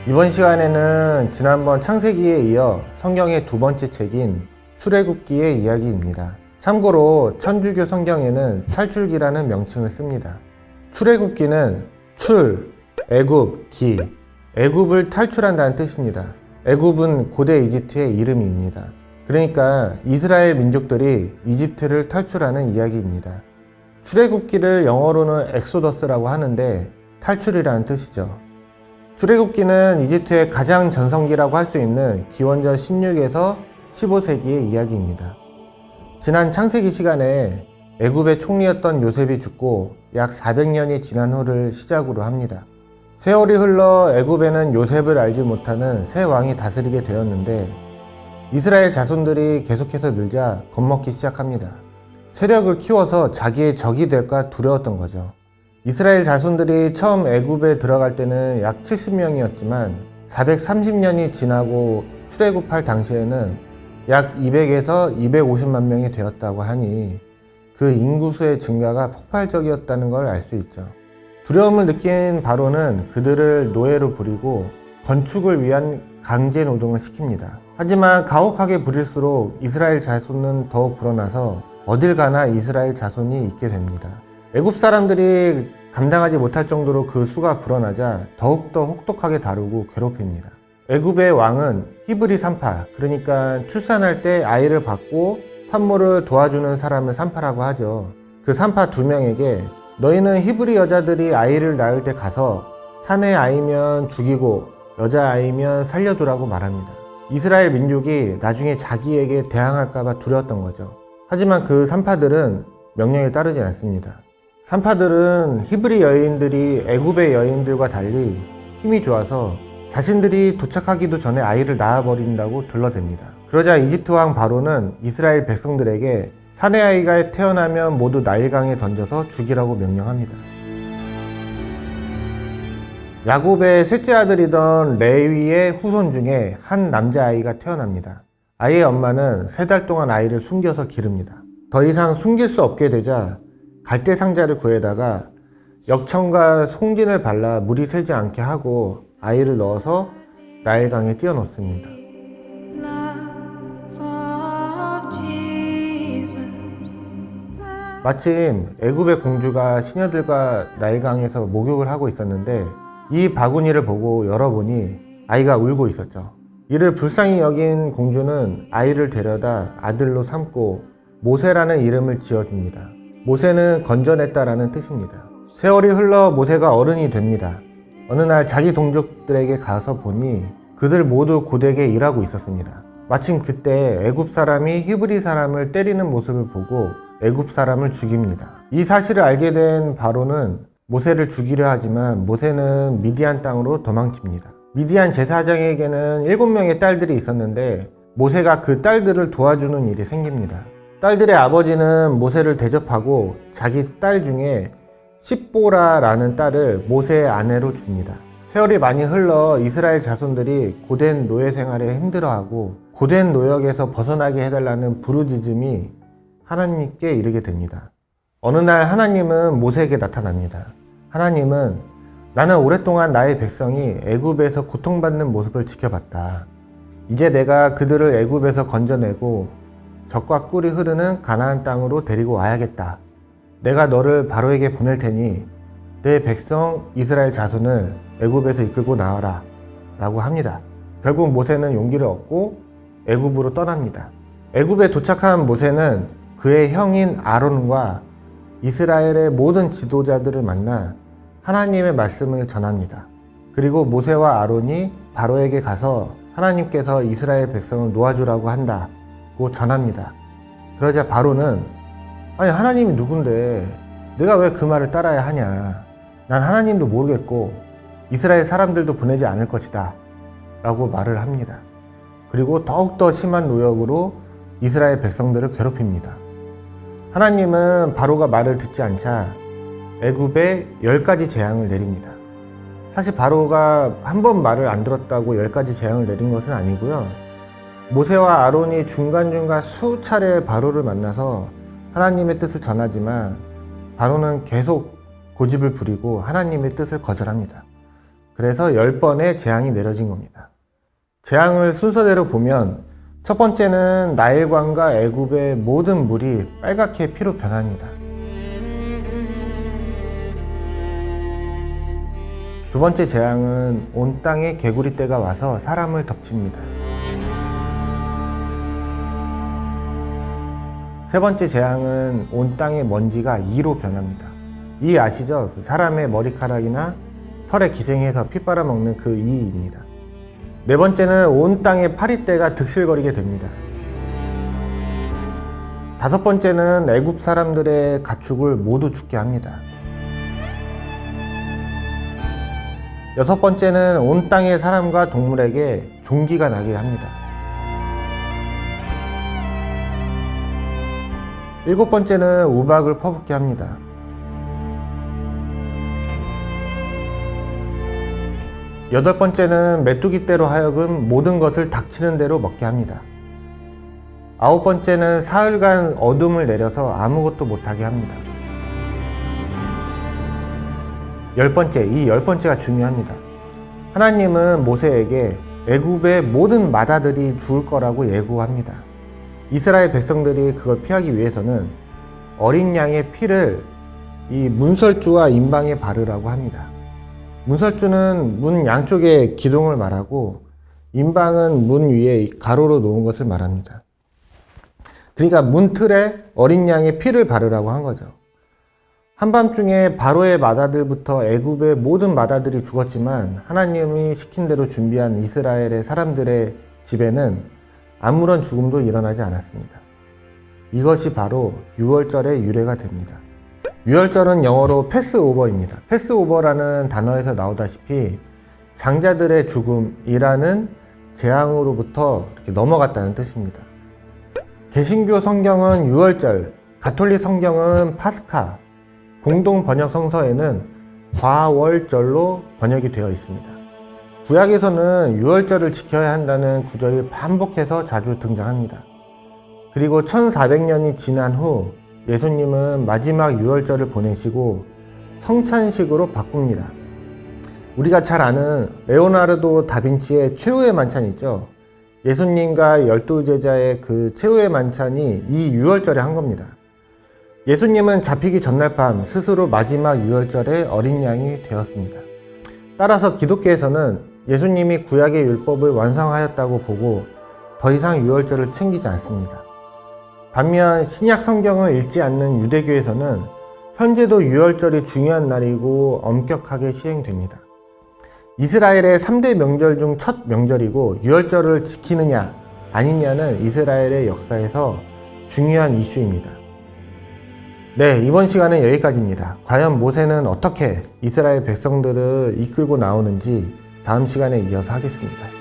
이번 시간에는 지난번 창세기에 이어 성경의 두 번째 책인 출애굽기의 이야기입니다. 참고로 천주교 성경에는 탈출기라는 명칭을 씁니다. 출애굽기는 출, 애굽, 기, 애굽을 탈출한다는 뜻입니다. 애굽은 고대 이집트의 이름입니다. 그러니까 이스라엘 민족들이 이집트를 탈출하는 이야기입니다. 출애굽기를 영어로는 엑소더스라고 하는데 탈출이라는 뜻이죠. 출애굽기는 이집트의 가장 전성기라고 할 수 있는 기원전 16에서 15세기의 이야기입니다. 지난 창세기 시간에 애굽의 총리였던 요셉이 죽고 약 400년이 지난 후를 시작으로 합니다. 세월이 흘러 애굽에는 요셉을 알지 못하는 새 왕이 다스리게 되었는데 이스라엘 자손들이 계속해서 늘자 겁먹기 시작합니다. 세력을 키워서 자기의 적이 될까 두려웠던 거죠. 이스라엘 자손들이 처음 애굽에 들어갈 때는 약 70명이었지만 430년이 지나고 출애굽할 당시에는 약 200에서 250만 명이 되었다고 하니 그 인구수의 증가가 폭발적이었다는 걸 알 수 있죠. 두려움을 느낀 바로는 그들을 노예로 부리고 건축을 위한 강제 노동을 시킵니다. 하지만 가혹하게 부릴수록 이스라엘 자손은 더욱 불어나서 어딜 가나 이스라엘 자손이 있게 됩니다. 애굽 사람들이 감당하지 못할 정도로 그 수가 불어나자 더욱더 혹독하게 다루고 괴롭힙니다. 애굽의 왕은 히브리 산파, 그러니까 출산할 때 아이를 받고 산모를 도와주는 사람을 산파라고 하죠. 그 산파 2명에게 너희는 히브리 여자들이 아이를 낳을 때 가서 사내 아이면 죽이고 여자아이면 살려두라고 말합니다. 이스라엘 민족이 나중에 자기에게 대항할까봐 두려웠던 거죠. 하지만 그 산파들은 명령에 따르지 않습니다. 산파들은 히브리 여인들이 애굽의 여인들과 달리 힘이 좋아서 자신들이 도착하기도 전에 아이를 낳아버린다고 둘러댑니다. 그러자 이집트 왕 바로는 이스라엘 백성들에게 사내 아이가 태어나면 모두 나일강에 던져서 죽이라고 명령합니다. 야곱의 셋째 아들이던 레위의 후손 중에 한 남자아이가 태어납니다. 아이의 엄마는 3달 동안 아이를 숨겨서 기릅니다. 더 이상 숨길 수 없게 되자 갈대 상자를 구해다가 역청과 송진을 발라 물이 새지 않게 하고 아이를 넣어서 나일강에 띄워놓습니다. 마침 애굽의 공주가 시녀들과 나일강에서 목욕을 하고 있었는데 이 바구니를 보고 열어보니 아이가 울고 있었죠. 이를 불쌍히 여긴 공주는 아이를 데려다 아들로 삼고 모세라는 이름을 지어줍니다. 모세는 건져냈다라는 뜻입니다. 세월이 흘러 모세가 어른이 됩니다. 어느 날 자기 동족들에게 가서 보니 그들 모두 고되게 일하고 있었습니다. 마침 그때 애굽 사람이 히브리 사람을 때리는 모습을 보고 애굽 사람을 죽입니다. 이 사실을 알게 된 바로는 모세를 죽이려 하지만 모세는 미디안 땅으로 도망칩니다. 미디안 제사장에게는 7명의 딸들이 있었는데 모세가 그 딸들을 도와주는 일이 생깁니다. 딸들의 아버지는 모세를 대접하고 자기 딸 중에 십보라라는 딸을 모세의 아내로 줍니다. 세월이 많이 흘러 이스라엘 자손들이 고된 노예 생활에 힘들어하고 고된 노역에서 벗어나게 해달라는 부르짖음이 하나님께 이르게 됩니다. 어느 날 하나님은 모세에게 나타납니다. 하나님은 나는 오랫동안 나의 백성이 애굽에서 고통받는 모습을 지켜봤다. 이제 내가 그들을 애굽에서 건져내고 젖과 꿀이 흐르는 가나안 땅으로 데리고 와야겠다. 내가 너를 바로에게 보낼 테니 내 백성 이스라엘 자손을 애굽에서 이끌고 나와라 라고 합니다. 결국 모세는 용기를 얻고 애굽으로 떠납니다. 애굽에 도착한 모세는 그의 형인 아론과 이스라엘의 모든 지도자들을 만나 하나님의 말씀을 전합니다. 그리고 모세와 아론이 바로에게 가서 하나님께서 이스라엘 백성을 놓아주라고 한다고 전합니다. 그러자 바로는 아니 하나님이 누군데 내가 왜 그 말을 따라야 하냐. 난 하나님도 모르겠고 이스라엘 사람들도 보내지 않을 것이다 라고 말을 합니다. 그리고 더욱더 심한 노역으로 이스라엘 백성들을 괴롭힙니다. 하나님은 바로가 말을 듣지 않자 애굽에 10가지 재앙을 내립니다. 사실 바로가 한 번 말을 안 들었다고 10가지 재앙을 내린 것은 아니고요. 모세와 아론이 중간중간 수차례 바로를 만나서 하나님의 뜻을 전하지만 바로는 계속 고집을 부리고 하나님의 뜻을 거절합니다. 그래서 10번의 재앙이 내려진 겁니다. 재앙을 순서대로 보면 첫 번째는 나일강과 애굽의 모든 물이 빨갛게 피로 변합니다. 두 번째 재앙은 온 땅에 개구리떼가 와서 사람을 덮칩니다. 세 번째 재앙은 온 땅의 먼지가 이로 변합니다. 이 아시죠? 사람의 머리카락이나 털에 기생해서 피 빨아먹는 그 이입니다. 네 번째는 온 땅의 파리떼가 득실거리게 됩니다. 다섯 번째는 애굽 사람들의 가축을 모두 죽게 합니다. 여섯 번째는 온 땅의 사람과 동물에게 종기가 나게 합니다. 일곱 번째는 우박을 퍼붓게 합니다. 여덟 번째는 메뚜기 떼로 하여금 모든 것을 닥치는 대로 먹게 합니다. 아홉 번째는 사흘간 어둠을 내려서 아무것도 못하게 합니다. 열 번째, 이 열 번째가 중요합니다. 하나님은 모세에게 애굽의 모든 마다들이 죽을 거라고 예고합니다. 이스라엘 백성들이 그걸 피하기 위해서는 어린 양의 피를 이 문설주와 임방에 바르라고 합니다. 문설주는 문 양쪽의 기둥을 말하고 임방은 문 위에 가로로 놓은 것을 말합니다. 그러니까 문 틀에 어린 양의 피를 바르라고 한 거죠. 한밤중에 바로의 마다들부터 애굽의 모든 마다들이 죽었지만 하나님이 시킨 대로 준비한 이스라엘의 사람들의 집에는 아무런 죽음도 일어나지 않았습니다. 이것이 바로 유월절의 유래가 됩니다. 유월절은 영어로 패스오버입니다. 패스오버라는 단어에서 나오다시피 장자들의 죽음이라는 재앙으로부터 이렇게 넘어갔다는 뜻입니다. 개신교 성경은 유월절, 가톨릭 성경은 파스카, 공동 번역 성서에는 과월절로 번역이 되어 있습니다. 구약에서는 유월절을 지켜야 한다는 구절이 반복해서 자주 등장합니다. 그리고 1400년이 지난 후 예수님은 마지막 유월절을 보내시고 성찬식으로 바꿉니다. 우리가 잘 아는 레오나르도 다빈치의 최후의 만찬 있죠? 예수님과 12제자의 그 최후의 만찬이 이 유월절에 한 겁니다. 예수님은 잡히기 전날 밤 스스로 마지막 유월절의 어린 양이 되었습니다. 따라서 기독교에서는 예수님이 구약의 율법을 완성하였다고 보고 더 이상 유월절을 챙기지 않습니다. 반면 신약 성경을 읽지 않는 유대교에서는 현재도 유월절이 중요한 날이고 엄격하게 시행됩니다. 이스라엘의 3대 명절 중 첫 명절이고 유월절을 지키느냐 아니냐는 이스라엘의 역사에서 중요한 이슈입니다. 네, 이번 시간은 여기까지입니다. 과연 모세는 어떻게 이스라엘 백성들을 이끌고 나오는지 다음 시간에 이어서 하겠습니다.